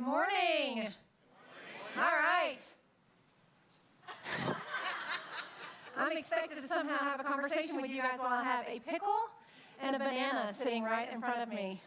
morning. All right. I'm expected to somehow have a conversation with you guys while I have a pickle and a banana sitting right in front of me.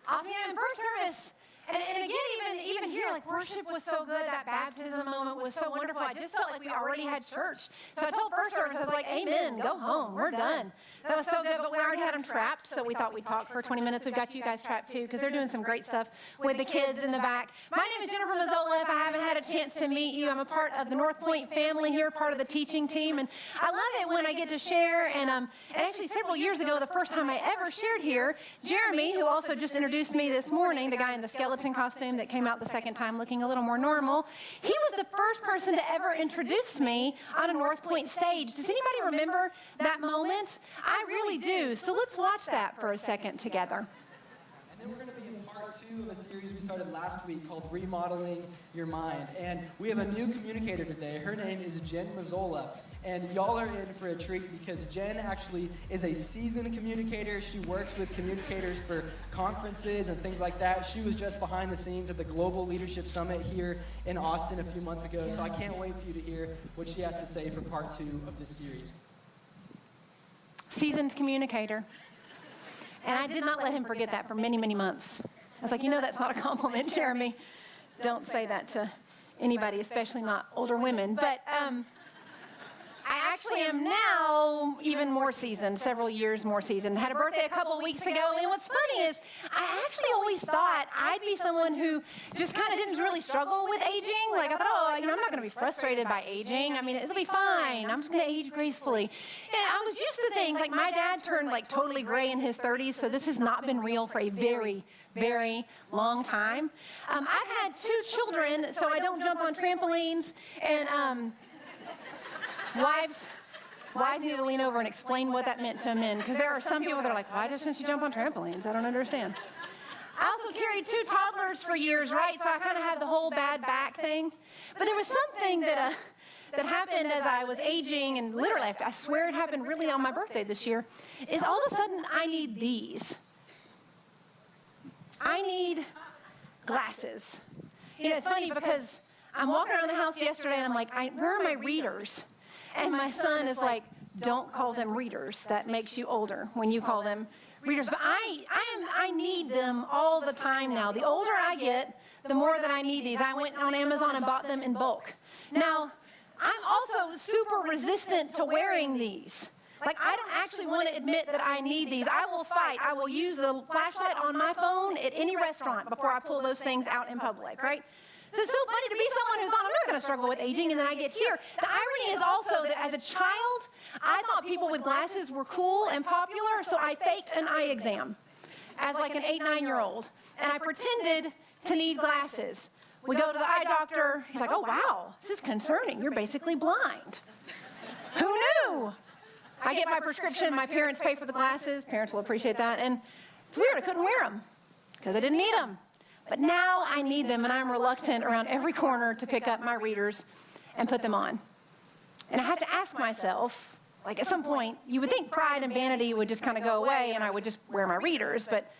I'll see you in first service. And again, even here, like worship was so good. That baptism moment was so wonderful. I just felt like we already had church. So I told first service, I was like, amen, go home. We're done. That was so good, but we already had them trapped, so we thought we'd talk for 20 minutes. We've got you guys trapped too, because they're doing some great stuff with the kids in the back. My name is Jennifer Mazzola. If I haven't had a chance to meet you, I'm a part of the Northpoint family here, part of the teaching team, and I love it when I get to share. And actually, several years ago, the first time I ever shared here, Jeremy, who also just introduced me this morning, the guy in the skeleton costume that came out the second time looking a little more normal, he was the first person to ever introduce me on a Northpoint stage. Does anybody remember that moment? I really do. So let's watch that for a second together. And then we're going to begin part 2 of a series we started last week called Remodeling Your Mind. And we have a new communicator today. Her name is Jen Mazzola. And y'all are in for a treat because Jen actually is a seasoned communicator. She works with communicators for conferences and things like that. She was just behind the scenes at the Global Leadership Summit here in Austin a few months ago. So I can't wait for you to hear what she has to say for part 2 of this series. Seasoned communicator. And I did not let him forget that for many, many months. I was like, that's not a compliment, Jeremy. Don't say that to anybody, especially not older women. But I actually am now even more seasoned, several years more seasoned. Had a birthday a couple of weeks ago, and what's funny is I actually always thought I'd be someone who just kind of didn't really struggle with aging. Like I thought, I'm not going to be frustrated by aging. I mean, it'll be fine. I'm just going to age gracefully. And I was used to things like my dad turned like totally gray in his 30s, so this has not been real for a very, very long time. I've had 2 children, so I don't jump on trampolines, and Wives need to lean over and explain what that meant to men, because there are some people that are like, why doesn't she jump on trampolines? I don't understand. I also carried 2 toddlers for years, right? So I kind of had the whole bad back thing. But there was something that happened as I was aging, and literally, I swear it happened really on my birthday this year, is all of a sudden I need these. I need glasses. It's funny because I'm walking around the house yesterday and I'm like, where are my readers? And my son is like, don't call them readers. That makes you older when you call them readers. But I need them all the time now. The older I get, the more that I need these. I went on Amazon and bought them in bulk. Now, I'm also super resistant to wearing these. Like, I don't actually want to admit that I need these. I will fight. I will use the flashlight on my phone at any restaurant before I pull those things out in public, right? So it's so funny to be someone who thought, I'm not going to struggle with aging, and then I get here. The irony is also that as a child, I thought people with glasses were cool and popular, so I faked an eye exam as like an 8, 9-year-old, and I pretended to need glasses. We go to the eye doctor. He's like, oh, wow, this is concerning. You're basically blind. Who knew? I get my prescription. My parents pay for the glasses. Parents will appreciate that. And it's weird. I couldn't wear them because I didn't need them. But now I need them, and I'm reluctant around every corner to pick up my readers and put them on. And I have to ask myself, like at some point, you would think pride and vanity would just kind of go away and I would just wear my readers, but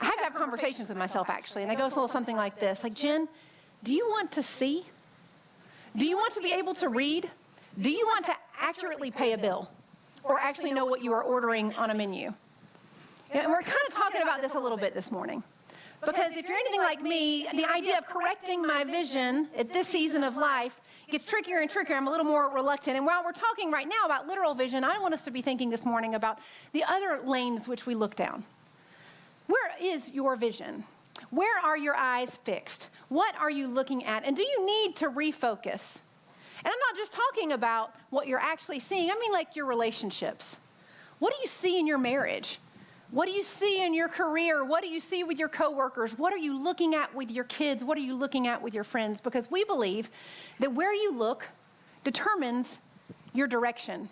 I have to have conversations with myself actually, and they go a little something like this, like, Jen, do you want to see? Do you want to be able to read? Do you want to accurately pay a bill or actually know what you are ordering on a menu? And we're kind of talking about this a little bit this morning. Because if you're anything like me, the idea of correcting my vision at this season of life gets trickier and trickier. I'm a little more reluctant. And while we're talking right now about literal vision, I want us to be thinking this morning about the other lanes which we look down. Where is your vision? Where are your eyes fixed? What are you looking at? And do you need to refocus? And I'm not just talking about what you're actually seeing. I mean like your relationships. What do you see in your marriage? What do you see in your career? What do you see with your coworkers? What are you looking at with your kids? What are you looking at with your friends? Because we believe that where you look determines your direction.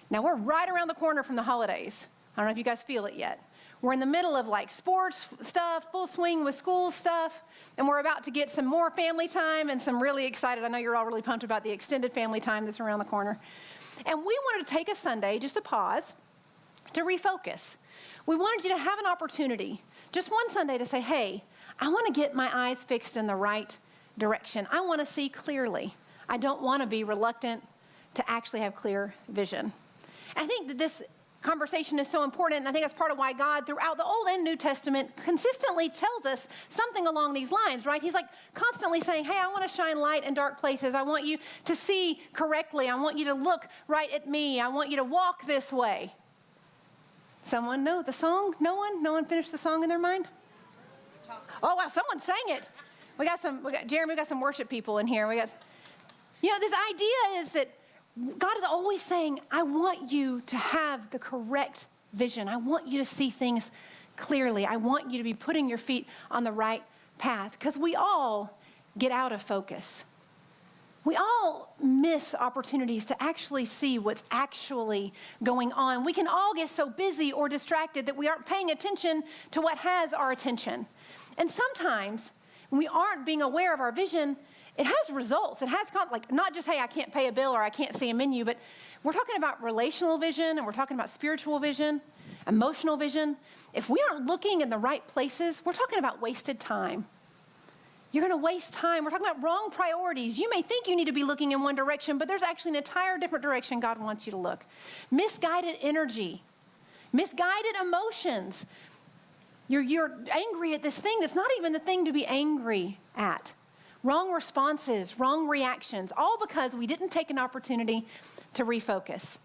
Now, we're right around the corner from the holidays. I don't know if you guys feel it yet. We're in the middle of like sports stuff, full swing with school stuff, and we're about to get some more family time and some really excited. I know you're all really pumped about the extended family time that's around the corner. And we wanted to take a Sunday, just a pause, to refocus. We wanted you to have an opportunity, just one Sunday, to say, hey, I want to get my eyes fixed in the right direction. I want to see clearly. I don't want to be reluctant to actually have clear vision. I think that this conversation is so important, and I think that's part of why God, throughout the Old and New Testament, consistently tells us something along these lines, right? He's like constantly saying, hey, I want to shine light in dark places. I want you to see correctly. I want you to look right at me. I want you to walk this way. Someone know the song? No one? No one finished the song in their mind? Oh, wow, someone sang it. Jeremy, we got some worship people in here. This idea is that God is always saying, I want you to have the correct vision. I want you to see things clearly. I want you to be putting your feet on the right path, because we all get out of focus. We all miss opportunities to actually see what's actually going on. We can all get so busy or distracted that we aren't paying attention to what has our attention. And sometimes when we aren't being aware of our vision, it has results. It has not just, hey, I can't pay a bill or I can't see a menu, but we're talking about relational vision, and we're talking about spiritual vision, emotional vision. If we aren't looking in the right places, we're talking about wasted time. You're going to waste time. We're talking about wrong priorities. You may think you need to be looking in one direction, but there's actually an entire different direction God wants you to look. Misguided energy, misguided emotions. You're angry at this thing that's not even the thing to be angry at. Wrong responses, wrong reactions, all because we didn't take an opportunity to refocus.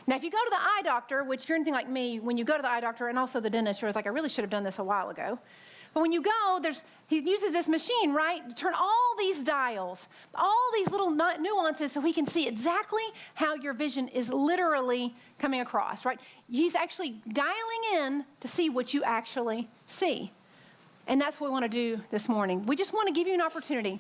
Now, if you go to the eye doctor, which if you're anything like me, when you go to the eye doctor and also the dentist, you're like, I really should have done this a while ago. But when you go, he uses this machine, right, to turn all these dials, all these little nuances so he can see exactly how your vision is literally coming across, right? He's actually dialing in to see what you actually see. And that's what we want to do this morning. We just want to give you an opportunity.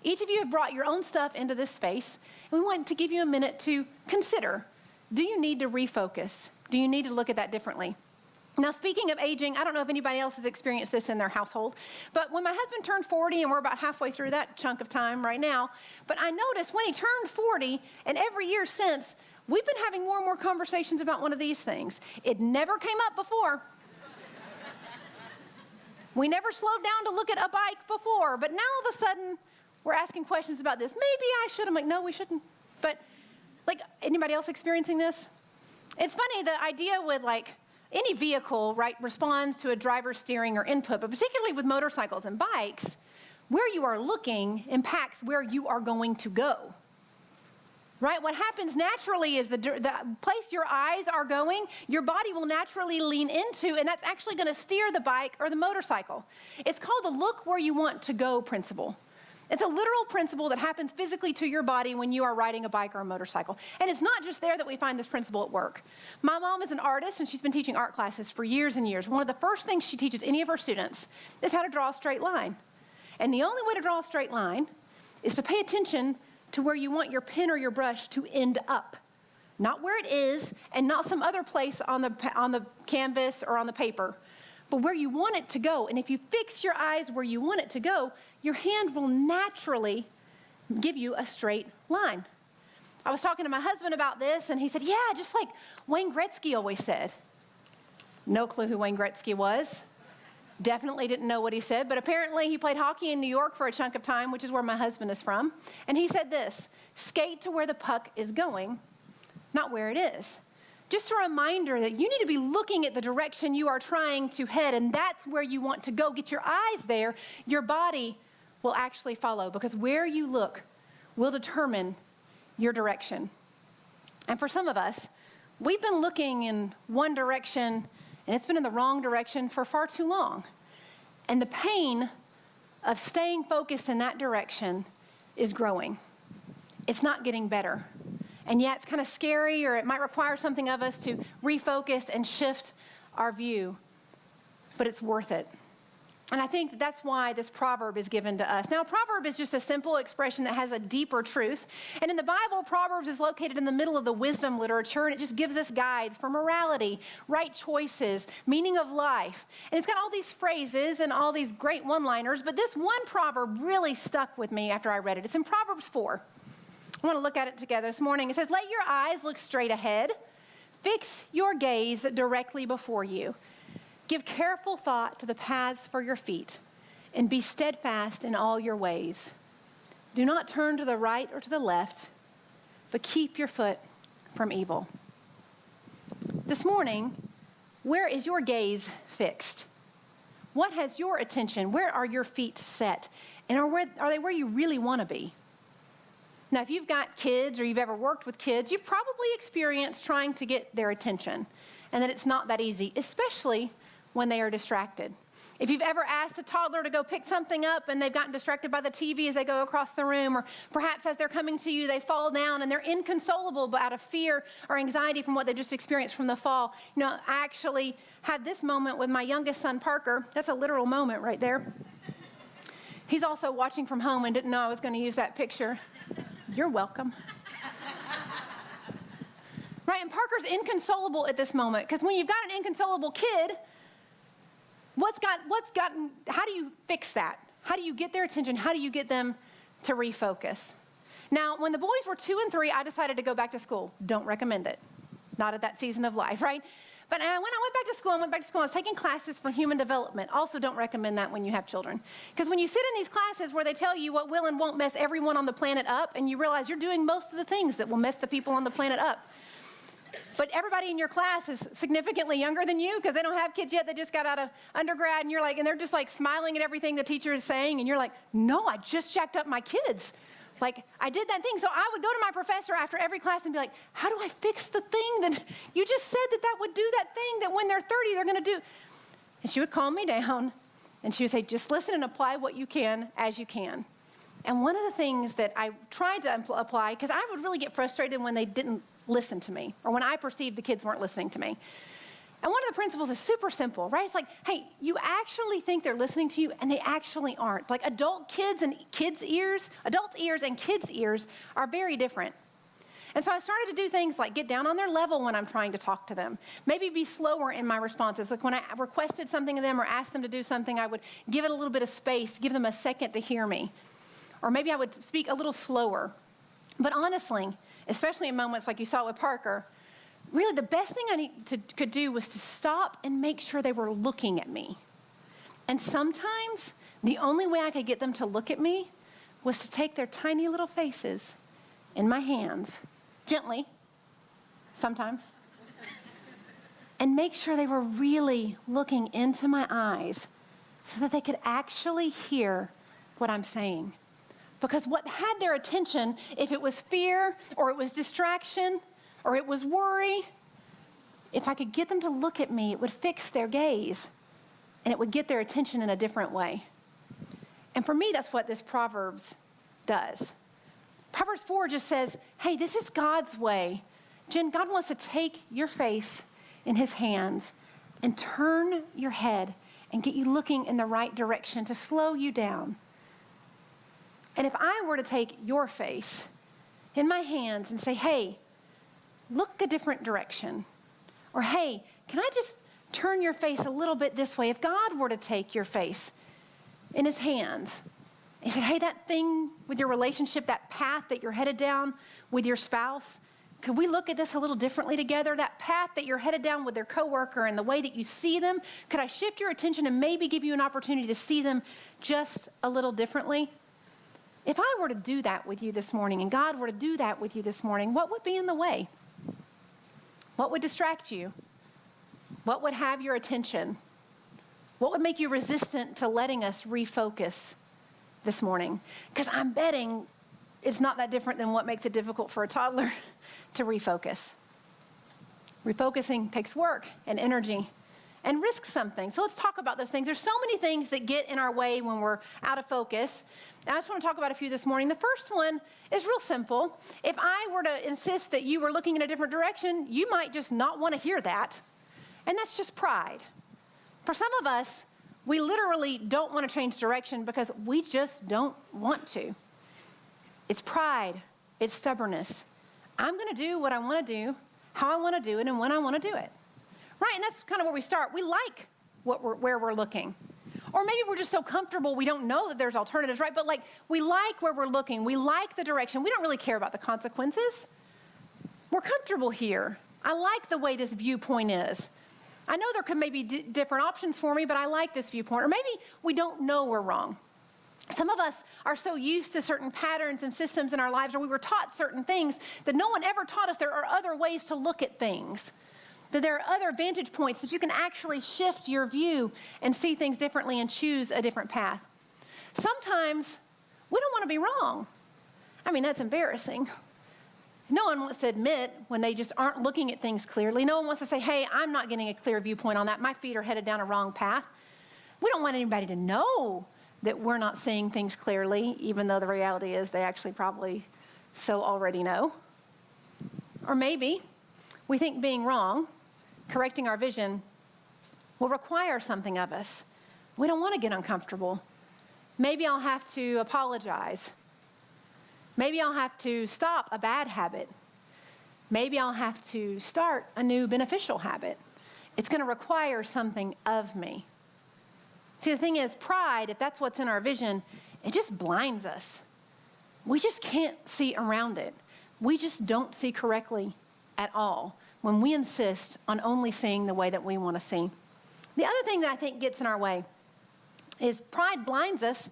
Each of you have brought your own stuff into this space, and we want to give you a minute to consider, do you need to refocus? Do you need to look at that differently? Now, speaking of aging, I don't know if anybody else has experienced this in their household, but when my husband turned 40, and we're about halfway through that chunk of time right now, but I noticed when he turned 40, and every year since, we've been having more and more conversations about one of these things. It never came up before. We never slowed down to look at a bike before, but now all of a sudden, we're asking questions about this. Maybe I should. I'm like, no, we shouldn't. But, anybody else experiencing this? It's funny, the idea with, any vehicle, right, responds to a driver's steering or input, but particularly with motorcycles and bikes, where you are looking impacts where you are going to go. Right? What happens naturally is the place your eyes are going, your body will naturally lean into, and that's actually going to steer the bike or the motorcycle. It's called the look where you want to go principle. It's a literal principle that happens physically to your body when you are riding a bike or a motorcycle. And it's not just there that we find this principle at work. My mom is an artist, and she's been teaching art classes for years and years. One of the first things she teaches any of her students is how to draw a straight line. And the only way to draw a straight line is to pay attention to where you want your pen or your brush to end up. Not where it is, and not some other place on the canvas or on the paper, but where you want it to go. And if you fix your eyes where you want it to go, your hand will naturally give you a straight line. I was talking to my husband about this, and he said, yeah, just like Wayne Gretzky always said. No clue who Wayne Gretzky was. Definitely didn't know what he said, but apparently he played hockey in New York for a chunk of time, which is where my husband is from. And he said this, skate to where the puck is going, not where it is. Just a reminder that you need to be looking at the direction you are trying to head, and that's where you want to go. Get your eyes there. Your body will actually follow, because where you look will determine your direction. And for some of us, we've been looking in one direction, and it's been in the wrong direction for far too long. And the pain of staying focused in that direction is growing. It's not getting better. And yeah, it's kind of scary, or it might require something of us to refocus and shift our view, but it's worth it. And I think that's why this proverb is given to us. Now, a proverb is just a simple expression that has a deeper truth. And in the Bible, Proverbs is located in the middle of the wisdom literature, and it just gives us guides for morality, right choices, meaning of life. And it's got all these phrases and all these great one-liners, but this one proverb really stuck with me after I read it. It's in Proverbs 4. I want to look at it together this morning. It says, let your eyes look straight ahead. Fix your gaze directly before you. Give careful thought to the paths for your feet, and be steadfast in all your ways. Do not turn to the right or to the left, but keep your foot from evil. This morning, where is your gaze fixed? What has your attention? Where are your feet set? And are they where you really want to be? Now, if you've got kids or you've ever worked with kids, you've probably experienced trying to get their attention, and that it's not that easy, especially when they are distracted. If you've ever asked a toddler to go pick something up and they've gotten distracted by the TV as they go across the room, or perhaps as they're coming to you, they fall down and they're inconsolable but out of fear or anxiety from what they just experienced from the fall. You know, I actually had this moment with my youngest son, Parker. That's a literal moment right there. He's also watching from home and didn't know I was going to use that picture. You're welcome. Right, and Parker's inconsolable at this moment, because when you've got an inconsolable kid, how do you fix that? How do you get their attention? How do you get them to refocus? Now, when the boys were 2 and 3, I decided to go back to school. Don't recommend it. Not at that season of life, right? But when I went back to school, I was taking classes for human development. Also, don't recommend that when you have children. Because when you sit in these classes where they tell you what will and won't mess everyone on the planet up, and you realize you're doing most of the things that will mess the people on the planet up. But everybody in your class is significantly younger than you because they don't have kids yet. They just got out of undergrad, and and they're just like smiling at everything the teacher is saying, and you're like, no, I just jacked up my kids. Like, I did that thing. So I would go to my professor after every class and be like, how do I fix the thing that you just said that would do that thing that when they're 30, they're going to do? And she would calm me down, and she would say, just listen and apply what you can as you can. And one of the things that I tried to apply, because I would really get frustrated when they didn't listen to me, or when I perceived the kids weren't listening to me. And one of the principles is super simple, right? It's like, hey, you actually think they're listening to you, and they actually aren't. Like adults' ears and kids' ears are very different. And so I started to do things like get down on their level when I'm trying to talk to them. Maybe be slower in my responses. Like when I requested something of them or asked them to do something, I would give it a little bit of space, give them a second to hear me. Or maybe I would speak a little slower. But honestly, especially in moments like you saw with Parker, really the best thing I could do was to stop and make sure they were looking at me. And sometimes the only way I could get them to look at me was to take their tiny little faces in my hands, gently, sometimes, and make sure they were really looking into my eyes so that they could actually hear what I'm saying. Because what had their attention, if it was fear or it was distraction or it was worry, if I could get them to look at me, it would fix their gaze and it would get their attention in a different way. And for me, that's what this Proverbs does. Proverbs 4 just says, hey, this is God's way. Jen, God wants to take your face in his hands and turn your head and get you looking in the right direction to slow you down. And if I were to take your face in my hands and say, hey, look a different direction, or hey, can I just turn your face a little bit this way? If God were to take your face in his hands and said, hey, that thing with your relationship, that path that you're headed down with your spouse, could we look at this a little differently together? That path that you're headed down with their coworker and the way that you see them, could I shift your attention and maybe give you an opportunity to see them just a little differently? If I were to do that with you this morning and God were to do that with you this morning, what would be in the way? What would distract you? What would have your attention? What would make you resistant to letting us refocus this morning? Because I'm betting it's not that different than what makes it difficult for a toddler to refocus. Refocusing takes work and energy and risks something. So let's talk about those things. There's so many things that get in our way when we're out of focus. And I just want to talk about a few this morning. The first one is real simple. If I were to insist that you were looking in a different direction, you might just not want to hear that. And that's just pride. For some of us, we literally don't want to change direction because we just don't want to. It's pride. It's stubbornness. I'm going to do what I want to do, how I want to do it, and when I want to do it. Right, and that's kind of where we start. We like where we're looking. Or maybe we're just so comfortable we don't know that there's alternatives, right? But like we like where we're looking. We like the direction. We don't really care about the consequences. We're comfortable here. I like the way this viewpoint is. I know there could maybe be different options for me, but I like this viewpoint. Or maybe we don't know we're wrong. Some of us are so used to certain patterns and systems in our lives, or we were taught certain things that no one ever taught us there are other ways to look at things, that there are other vantage points that you can actually shift your view and see things differently and choose a different path. Sometimes we don't want to be wrong. I mean, that's embarrassing. No one wants to admit when they just aren't looking at things clearly. No one wants to say, hey, I'm not getting a clear viewpoint on that. My feet are headed down a wrong path. We don't want anybody to know that we're not seeing things clearly, even though the reality is they actually probably so already know. Or maybe we think being wrong, correcting our vision, will require something of us. We don't want to get uncomfortable. Maybe I'll have to apologize. Maybe I'll have to stop a bad habit. Maybe I'll have to start a new beneficial habit. It's going to require something of me. See, the thing is, pride, if that's what's in our vision, it just blinds us. We just can't see around it. We just don't see correctly at all when we insist on only seeing the way that we want to see. The other thing that I think gets in our way is pride blinds us.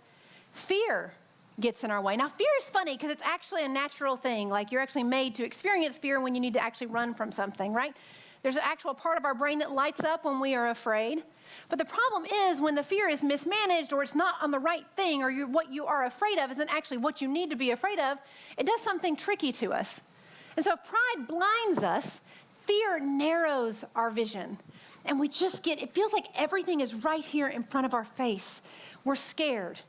Fear gets in our way. Now, fear is funny because it's actually a natural thing. Like, you're actually made to experience fear when you need to actually run from something, right? There's an actual part of our brain that lights up when we are afraid. But the problem is when the fear is mismanaged or it's not on the right thing, or what you are afraid of isn't actually what you need to be afraid of, it does something tricky to us. And so if pride blinds us, fear narrows our vision. And we just it feels like everything is right here in front of our face. We're scared.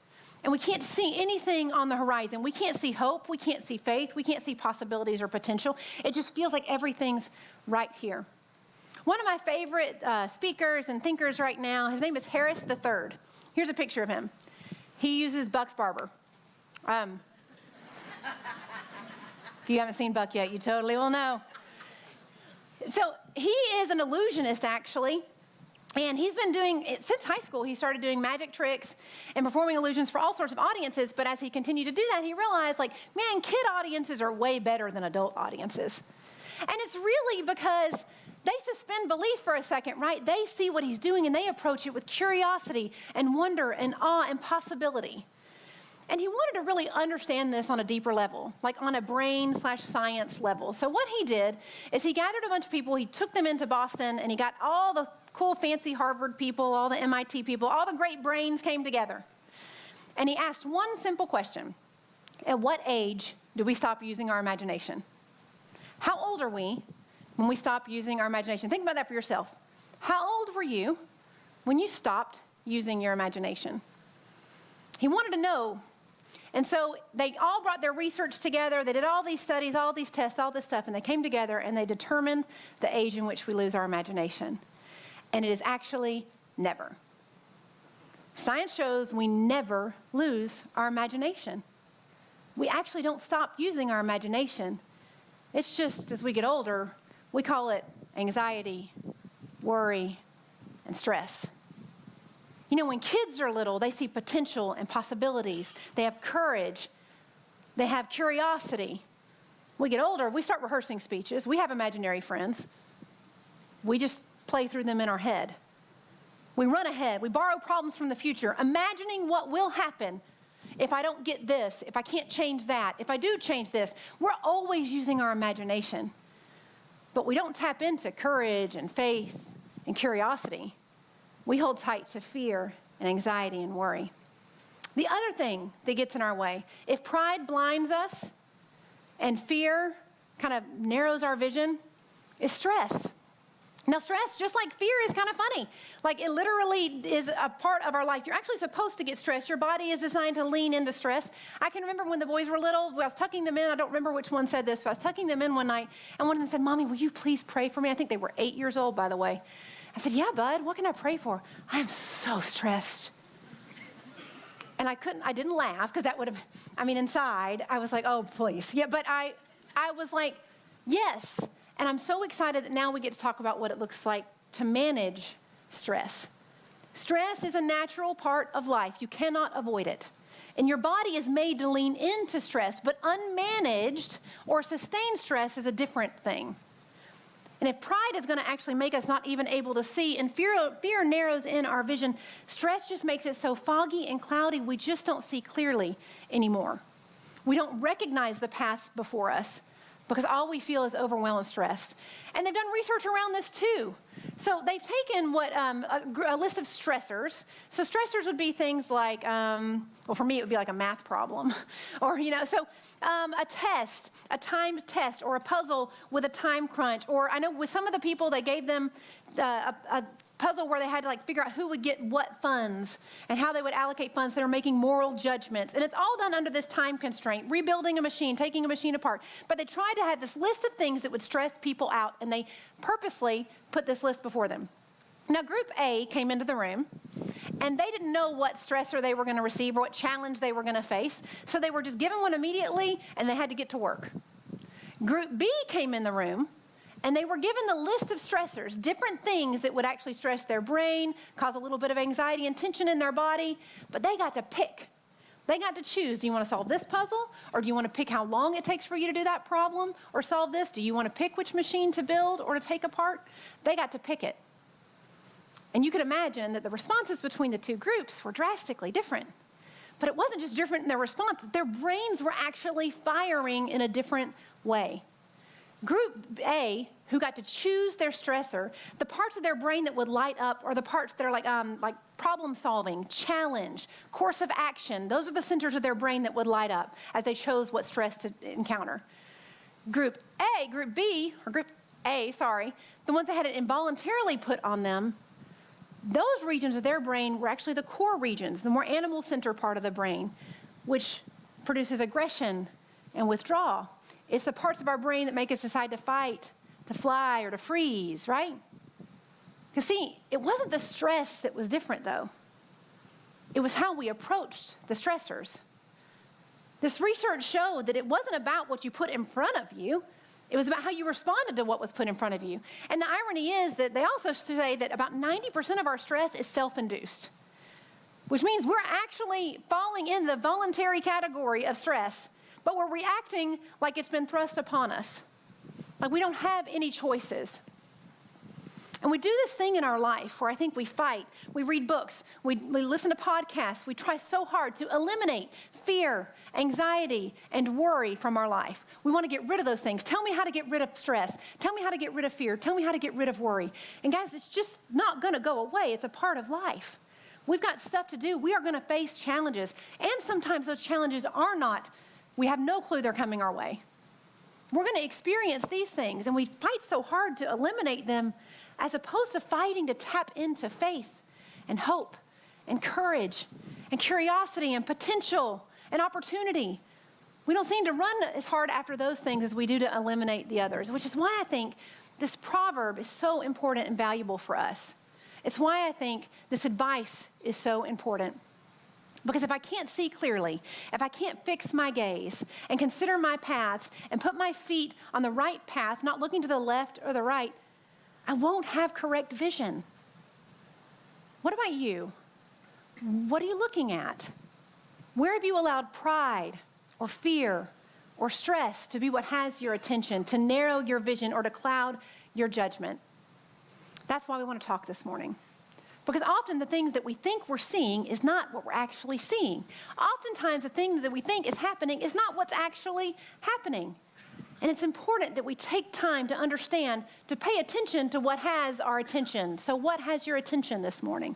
And we can't see anything on the horizon. We can't see hope. We can't see faith. We can't see possibilities or potential. It just feels like everything's right here. One of my favorite speakers and thinkers right now, his name is Harris III. Here's a picture of him. He uses Buck's barber. If you haven't seen Buck yet, you totally will know. So he is an illusionist, actually. And he's been doing, since high school, he started doing magic tricks and performing illusions for all sorts of audiences. But as he continued to do that, he realized, man, kid audiences are way better than adult audiences. And it's really because they suspend belief for a second, right? They see what he's doing and they approach it with curiosity and wonder and awe and possibility. And he wanted to really understand this on a deeper level, like on a brain/science level. So what he did is he gathered a bunch of people, he took them into Boston, and he got all the cool, fancy Harvard people, all the MIT people, all the great brains came together. And he asked one simple question. At what age do we stop using our imagination? How old are we when we stop using our imagination? Think about that for yourself. How old were you when you stopped using your imagination? He wanted to know. And so they all brought their research together. They did all these studies, all these tests, all this stuff, and they came together and they determined the age in which we lose our imagination. And it is actually never. Science shows we never lose our imagination. We actually don't stop using our imagination. It's just as we get older, we call it anxiety, worry, and stress. You know, when kids are little, they see potential and possibilities. They have courage. They have curiosity. We get older, we start rehearsing speeches. We have imaginary friends. We just play through them in our head. We run ahead. We borrow problems from the future, imagining what will happen if I don't get this, if I can't change that, if I do change this. We're always using our imagination. But we don't tap into courage and faith and curiosity. We hold tight to fear and anxiety and worry. The other thing that gets in our way, if pride blinds us and fear kind of narrows our vision, is stress. Now, stress, just like fear, is kind of funny. Like, it literally is a part of our life. You're actually supposed to get stressed. Your body is designed to lean into stress. I can remember when the boys were little, I was tucking them in. I don't remember which one said this, but I was tucking them in one night, and one of them said, "Mommy, will you please pray for me?" I think they were 8 years old, by the way. I said, "Yeah, bud, what can I pray for?" "I am so stressed." And I didn't laugh, because that would have, inside, I was like, "Oh, please." Yeah, but I was like, yes. And I'm so excited that now we get to talk about what it looks like to manage stress. Stress is a natural part of life. You cannot avoid it. And your body is made to lean into stress, but unmanaged or sustained stress is a different thing. And if pride is going to actually make us not even able to see, and fear narrows in our vision, stress just makes it so foggy and cloudy we just don't see clearly anymore. We don't recognize the path before us because all we feel is overwhelmed and stressed. And they've done research around this too. So they've taken a list of stressors. So stressors would be things like, well, for me it would be like a math problem, or a test, a timed test, or a puzzle with a time crunch. Or I know with some of the people they gave them a puzzle where they had to figure out who would get what funds and how they would allocate funds. They were making moral judgments. And it's all done under this time constraint, rebuilding a machine, taking a machine apart. But they tried to have this list of things that would stress people out, and they purposely put this list before them. Now, Group A came into the room, and they didn't know what stressor they were going to receive or what challenge they were going to face. So they were just given one immediately, and they had to get to work. Group B came in the room, and they were given the list of stressors, different things that would actually stress their brain, cause a little bit of anxiety and tension in their body, but they got to pick. They got to choose. Do you want to solve this puzzle, or do you want to pick how long it takes for you to do that problem or solve this? Do you want to pick which machine to build or to take apart? They got to pick it. And you could imagine that the responses between the two groups were drastically different. But it wasn't just different in their response. Their brains were actually firing in a different way. Group A, who got to choose their stressor, the parts of their brain that would light up are the parts that are like problem solving, challenge, course of action. Those are the centers of their brain that would light up as they chose what stress to encounter. Group A, the ones that had it involuntarily put on them, those regions of their brain were actually the core regions, the more animal center part of the brain, which produces aggression and withdrawal. It's the parts of our brain that make us decide to fight, to fly, or to freeze, right? Because see, it wasn't the stress that was different, though. It was how we approached the stressors. This research showed that it wasn't about what you put in front of you. It was about how you responded to what was put in front of you. And the irony is that they also say that about 90% of our stress is self-induced, which means we're actually falling in the voluntary category of stress, but we're reacting like it's been thrust upon us, like we don't have any choices. And we do this thing in our life where I think we fight, we read books, we listen to podcasts, we try so hard to eliminate fear, anxiety, and worry from our life. We want to get rid of those things. Tell me how to get rid of stress. Tell me how to get rid of fear. Tell me how to get rid of worry. And guys, it's just not going to go away. It's a part of life. We've got stuff to do. We are going to face challenges. And sometimes those challenges are not, we have no clue they're coming our way. We're going to experience these things, and we fight so hard to eliminate them as opposed to fighting to tap into faith and hope and courage and curiosity and potential and opportunity. We don't seem to run as hard after those things as we do to eliminate the others, which is why I think this proverb is so important and valuable for us. It's why I think this advice is so important. Because if I can't see clearly, if I can't fix my gaze and consider my paths and put my feet on the right path, not looking to the left or the right, I won't have correct vision. What about you? What are you looking at? Where have you allowed pride or fear or stress to be what has your attention, to narrow your vision or to cloud your judgment? That's why we want to talk this morning. Because often the things that we think we're seeing is not what we're actually seeing. Oftentimes the thing that we think is happening is not what's actually happening. And it's important that we take time to understand, to pay attention to what has our attention. So what has your attention this morning?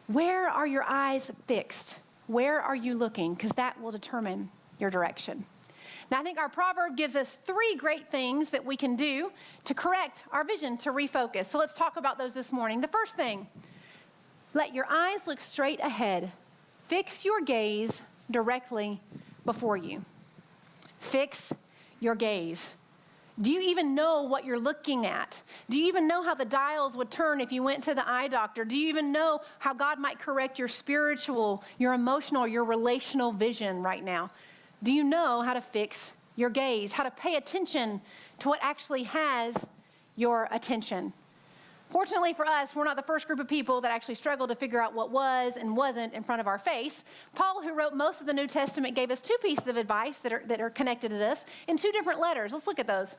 Where are your eyes fixed? Where are you looking? Because that will determine your direction. Now, I think our proverb gives us 3 great things that we can do to correct our vision, to refocus. So let's talk about those this morning. The first thing, let your eyes look straight ahead. Fix your gaze directly before you. Fix your gaze. Do you even know what you're looking at? Do you even know how the dials would turn if you went to the eye doctor? Do you even know how God might correct your spiritual, your emotional, your relational vision right now? Do you know how to fix your gaze, how to pay attention to what actually has your attention? Fortunately for us, we're not the first group of people that actually struggled to figure out what was and wasn't in front of our face. Paul, who wrote most of the New Testament, gave us 2 pieces of advice that are connected to this in 2 different letters. Let's look at those.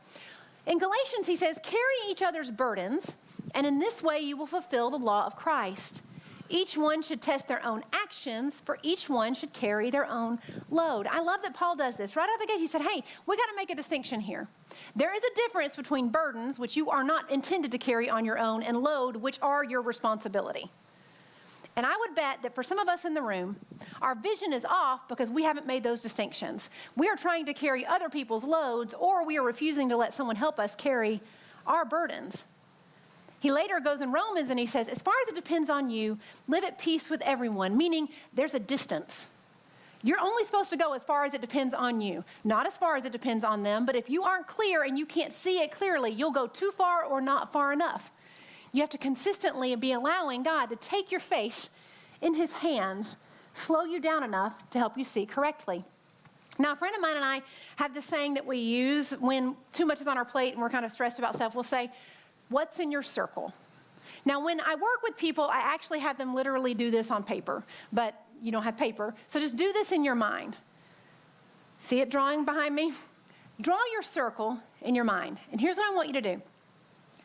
In Galatians, he says, carry each other's burdens, and in this way you will fulfill the law of Christ. Each one should test their own actions, for each one should carry their own load. I love that Paul does this. Right out of the gate, he said, hey, we got to make a distinction here. There is a difference between burdens, which you are not intended to carry on your own, and load, which are your responsibility. And I would bet that for some of us in the room, our vision is off because we haven't made those distinctions. We are trying to carry other people's loads, or we are refusing to let someone help us carry our burdens. He later goes in Romans and he says, as far as it depends on you, live at peace with everyone, meaning there's a distance. You're only supposed to go as far as it depends on you, not as far as it depends on them. But if you aren't clear and you can't see it clearly, you'll go too far or not far enough. You have to consistently be allowing God to take your face in his hands, slow you down enough to help you see correctly. Now, a friend of mine and I have this saying that we use when too much is on our plate and we're kind of stressed about stuff. We'll say, what's in your circle? Now, when I work with people, I actually have them literally do this on paper, but you don't have paper. So just do this in your mind. See it drawing behind me? Draw your circle in your mind. And here's what I want you to do.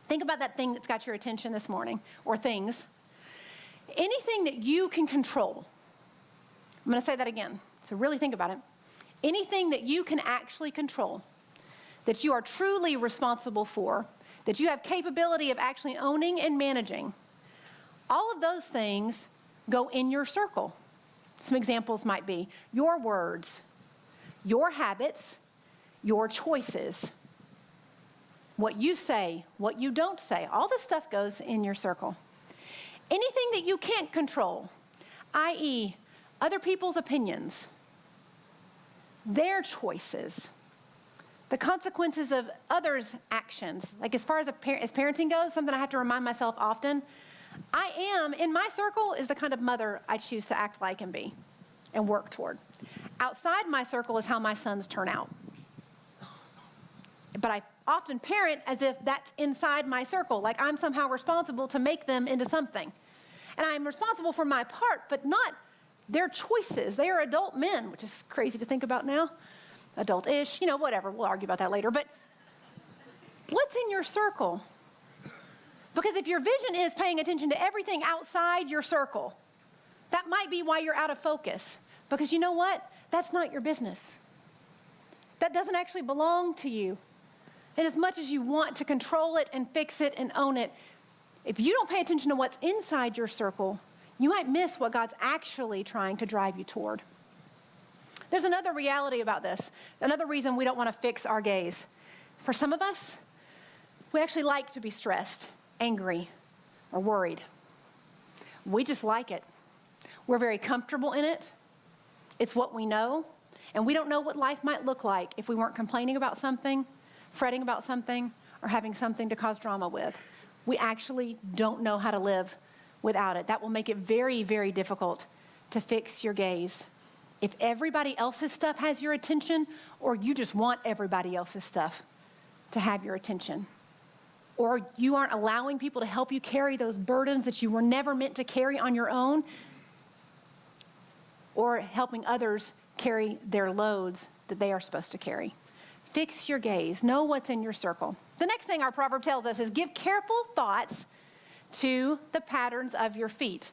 Think about that thing that's got your attention this morning, or things. Anything that you can control. I'm going to say that again, so really think about it. Anything that you can actually control, that you are truly responsible for, that you have capability of actually owning and managing, all of those things go in your circle. Some examples might be your words, your habits, your choices, what you say, what you don't say. All this stuff goes in your circle. Anything that you can't control, i.e., other people's opinions, their choices, the consequences of others' actions. Like as far as parenting goes, something I have to remind myself often, in my circle is the kind of mother I choose to act like and be and work toward. Outside my circle is how my sons turn out. But I often parent as if that's inside my circle, like I'm somehow responsible to make them into something. And I'm responsible for my part, but not their choices. They are adult men, which is crazy to think about now. Adult-ish, whatever. We'll argue about that later. But what's in your circle? Because if your vision is paying attention to everything outside your circle, that might be why you're out of focus. Because you know what? That's not your business. That doesn't actually belong to you. And as much as you want to control it and fix it and own it, if you don't pay attention to what's inside your circle, you might miss what God's actually trying to drive you toward. There's another reality about this, another reason we don't want to fix our gaze. For some of us, we actually like to be stressed, angry, or worried. We just like it. We're very comfortable in it. It's what we know, and we don't know what life might look like if we weren't complaining about something, fretting about something, or having something to cause drama with. We actually don't know how to live without it. That will make it very, very difficult to fix your gaze. If everybody else's stuff has your attention, or you just want everybody else's stuff to have your attention, or you aren't allowing people to help you carry those burdens that you were never meant to carry on your own, or helping others carry their loads that they are supposed to carry. Fix your gaze. Know what's in your circle. The next thing our proverb tells us is give careful thoughts to the patterns of your feet,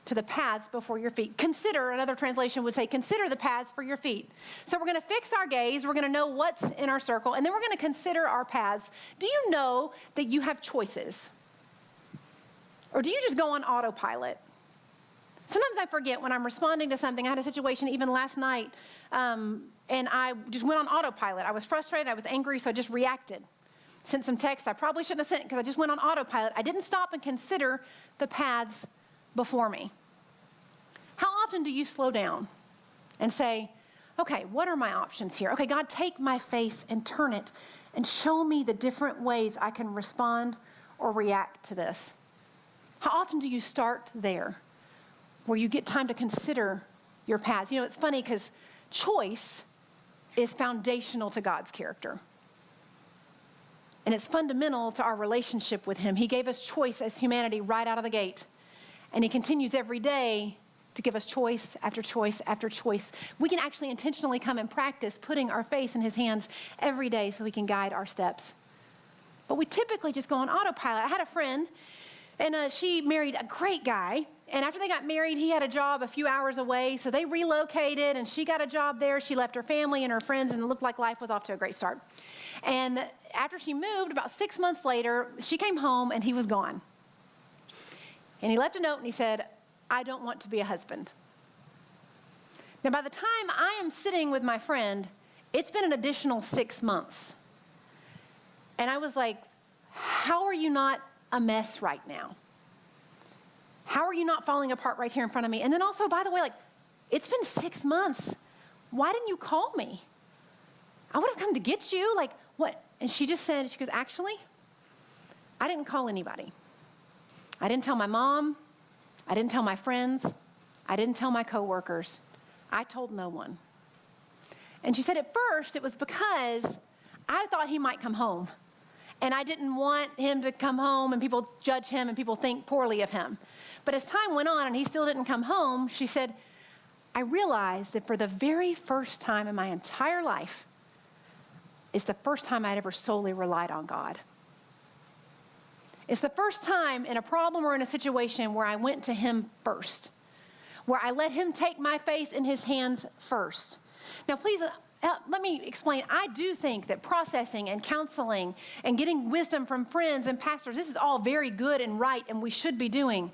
to the paths before your feet. Consider, another translation would say, consider the paths for your feet. So we're going to fix our gaze. We're going to know what's in our circle, and then we're going to consider our paths. Do you know that you have choices? Or do you just go on autopilot? Sometimes I forget when I'm responding to something. I had a situation even last night, and I just went on autopilot. I was frustrated. I was angry, so I just reacted. Sent some texts I probably shouldn't have sent because I just went on autopilot. I didn't stop and consider the paths before me. How often do you slow down and say, okay, what are my options here? Okay, God, take my face and turn it and show me the different ways I can respond or react to this? How often do you start there, where you get time to consider your paths? It's funny because choice is foundational to God's character. And it's fundamental to our relationship with him. He gave us choice as humanity right out of the gate. And he continues every day to give us choice after choice after choice. We can actually intentionally come and practice putting our face in his hands every day so he can guide our steps. But we typically just go on autopilot. I had a friend, and she married a great guy. And after they got married, he had a job a few hours away. So they relocated, and she got a job there. She left her family and her friends, and it looked like life was off to a great start. And after she moved, about 6 months later, she came home, and he was gone. And he left a note, and he said, I don't want to be a husband. Now, by the time I am sitting with my friend, it's been an additional 6 months. And I was like, how are you not a mess right now? How are you not falling apart right here in front of me? And then also, by the way, like, it's been 6 months. Why didn't you call me? I would have come to get you. Like, what? And she just said, she goes, actually, I didn't call anybody. I didn't tell my mom. I didn't tell my friends. I didn't tell my coworkers. I told no one. And she said at first it was because I thought he might come home. And I didn't want him to come home and people judge him and people think poorly of him. But as time went on and he still didn't come home, she said, I realized that for the very first time in my entire life, it's the first time I'd ever solely relied on God. It's the first time in a problem or in a situation where I went to him first, where I let him take my face in his hands first. Now, please, let me explain. I do think that processing and counseling and getting wisdom from friends and pastors, this is all very good and right and we should be doing.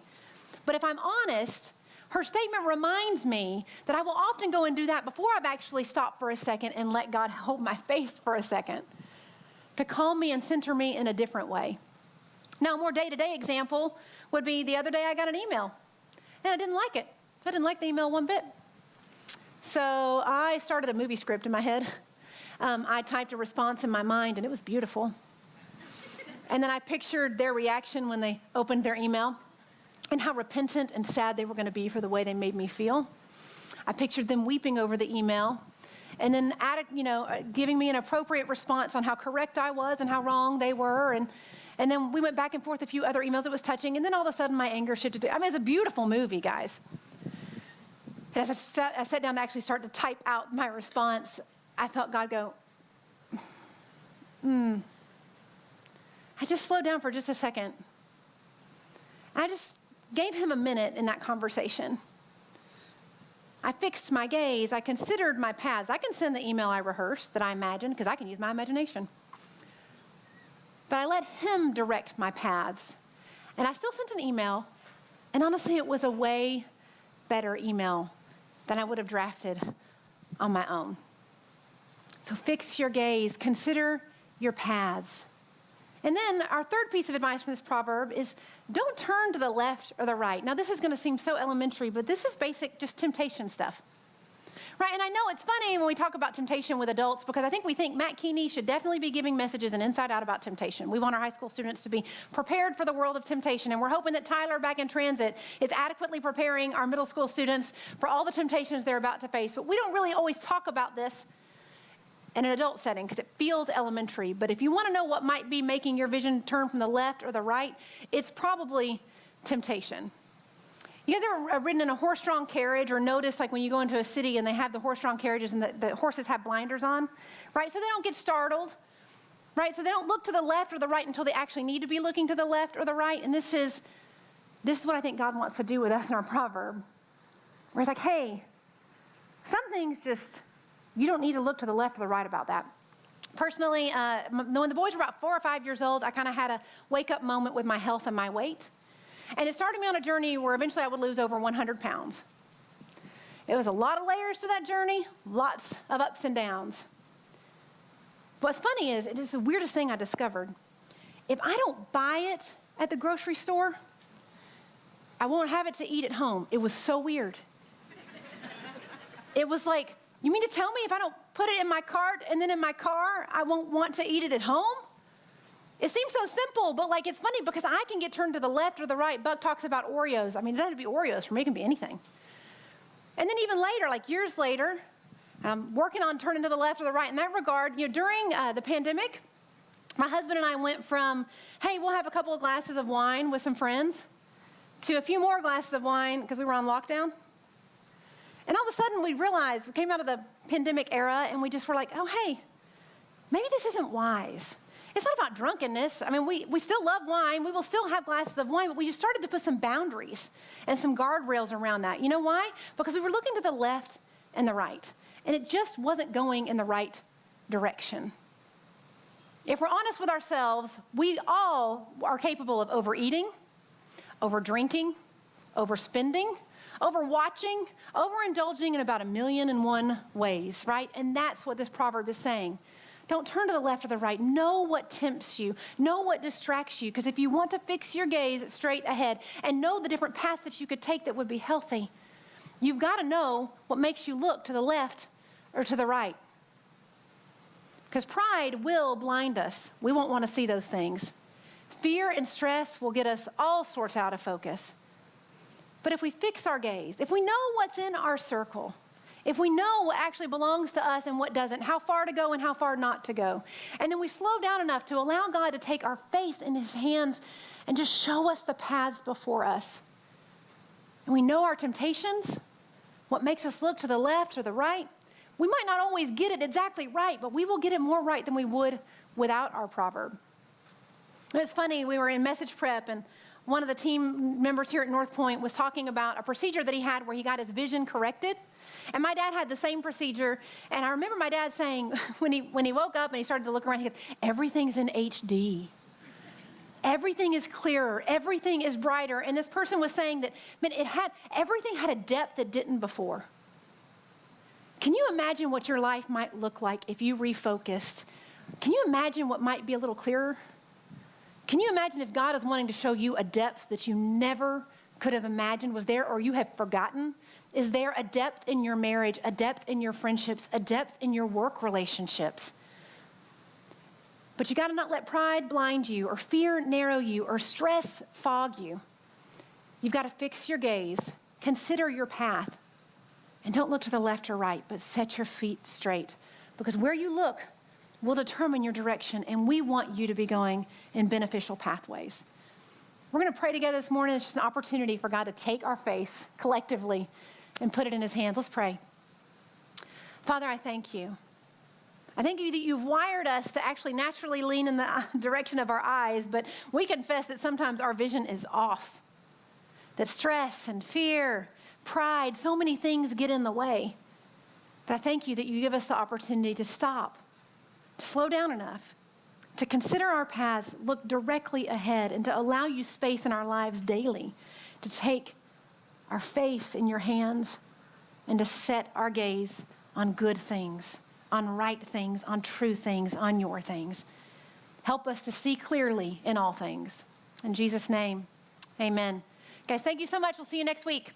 But if I'm honest, her statement reminds me that I will often go and do that before I've actually stopped for a second and let God hold my face for a second to calm me and center me in a different way. Now, a more day-to-day example would be the other day I got an email, and I didn't like it. I didn't like the email one bit. So I started a movie script in my head. I typed a response in my mind, and it was beautiful. And then I pictured their reaction when they opened their email and how repentant and sad they were going to be for the way they made me feel. I pictured them weeping over the email and then giving me an appropriate response on how correct I was and how wrong they were. And then we went back and forth a few other emails. It was touching. And then all of a sudden my anger shifted to, it's a beautiful movie, guys. And as I sat down to actually start to type out my response, I felt God go, I just slowed down for just a second. I just gave him a minute in that conversation. I fixed my gaze. I considered my paths. I can send the email I rehearsed that I imagined because I can use my imagination. But I let him direct my paths. And I still sent an email. And honestly, it was a way better email than I would have drafted on my own. So fix your gaze. Consider your paths. And then our third piece of advice from this proverb is don't turn to the left or the right. Now, this is going to seem so elementary, but this is basic, just temptation stuff. Right? And I know it's funny when we talk about temptation with adults because I think we think Matt Keeney should definitely be giving messages and inside out about temptation. We want our high school students to be prepared for the world of temptation, and we're hoping that Tyler back in transit is adequately preparing our middle school students for all the temptations they're about to face. But we don't really always talk about this in an adult setting because it feels elementary. But if you want to know what might be making your vision turn from the left or the right, it's probably temptation. You guys ever ridden in a horse-drawn carriage or noticed like when you go into a city and they have the horse-drawn carriages and the horses have blinders on, right? So they don't get startled, right? So they don't look to the left or the right until they actually need to be looking to the left or the right. And this is what I think God wants to do with us in our proverb. Where he's like, hey, some things just, you don't need to look to the left or the right about that. Personally, when the boys were about 4 or 5 years old, I kind of had a wake-up moment with my health and my weight. And it started me on a journey where eventually I would lose over 100 pounds. It was a lot of layers to that journey, lots of ups and downs. What's funny is, it's the weirdest thing I discovered. If I don't buy it at the grocery store, I won't have it to eat at home. It was so weird. It was like, you mean to tell me if I don't put it in my cart and then in my car, I won't want to eat it at home? It seems so simple, but like it's funny because I can get turned to the left or the right. Buck talks about Oreos. I mean, it doesn't have to be Oreos. For me, it can be anything. And then even later, like years later, I'm working on turning to the left or the right. In that regard, during the pandemic, my husband and I went from, hey, we'll have a couple of glasses of wine with some friends, to a few more glasses of wine because we were on lockdown. And all of a sudden, we realized, we came out of the pandemic era, and we just were like, oh, hey, maybe this isn't wise. It's not about drunkenness. I mean, we still love wine. We will still have glasses of wine, but we just started to put some boundaries and some guardrails around that. You know why? Because we were looking to the left and the right, and it just wasn't going in the right direction. If we're honest with ourselves, we all are capable of overeating, over-drinking, overspending, overwatching, overindulging in about 1,000,001 ways, right? And that's what this proverb is saying. Don't turn to the left or the right. Know what tempts you. Know what distracts you. Because if you want to fix your gaze straight ahead and know the different paths that you could take that would be healthy, you've got to know what makes you look to the left or to the right. Because pride will blind us. We won't want to see those things. Fear and stress will get us all sorts out of focus. But if we fix our gaze, if we know what's in our circle, if we know what actually belongs to us and what doesn't, how far to go and how far not to go, and then we slow down enough to allow God to take our face in his hands and just show us the paths before us, and we know our temptations, what makes us look to the left or the right, we might not always get it exactly right, but we will get it more right than we would without our proverb. It's funny, we were in message prep, and one of the team members here at Northpoint was talking about a procedure that he had where he got his vision corrected. And my dad had the same procedure. And I remember my dad saying, when he woke up and he started to look around, he goes, everything's in HD. Everything is clearer. Everything is brighter. And this person was saying that, man, everything had a depth that didn't before. Can you imagine what your life might look like if you refocused? Can you imagine what might be a little clearer? Can you imagine if God is wanting to show you a depth that you never could have imagined was there or you have forgotten? Is there a depth in your marriage, a depth in your friendships, a depth in your work relationships? But you got to not let pride blind you or fear narrow you or stress fog you. You've got to fix your gaze, consider your path, and don't look to the left or right, but set your feet straight. Because where you look will determine your direction, and we want you to be going in beneficial pathways. We're going to pray together this morning. It's just an opportunity for God to take our face collectively and put it in his hands. Let's pray. Father, I thank you. I thank you that you've wired us to actually naturally lean in the direction of our eyes, but we confess that sometimes our vision is off. That stress and fear, pride, so many things get in the way. But I thank you that you give us the opportunity to stop, to slow down enough, to consider our paths, look directly ahead, and to allow you space in our lives daily to take our face in your hands and to set our gaze on good things, on right things, on true things, on your things. Help us to see clearly in all things. In Jesus' name, amen. Guys, thank you so much. We'll see you next week.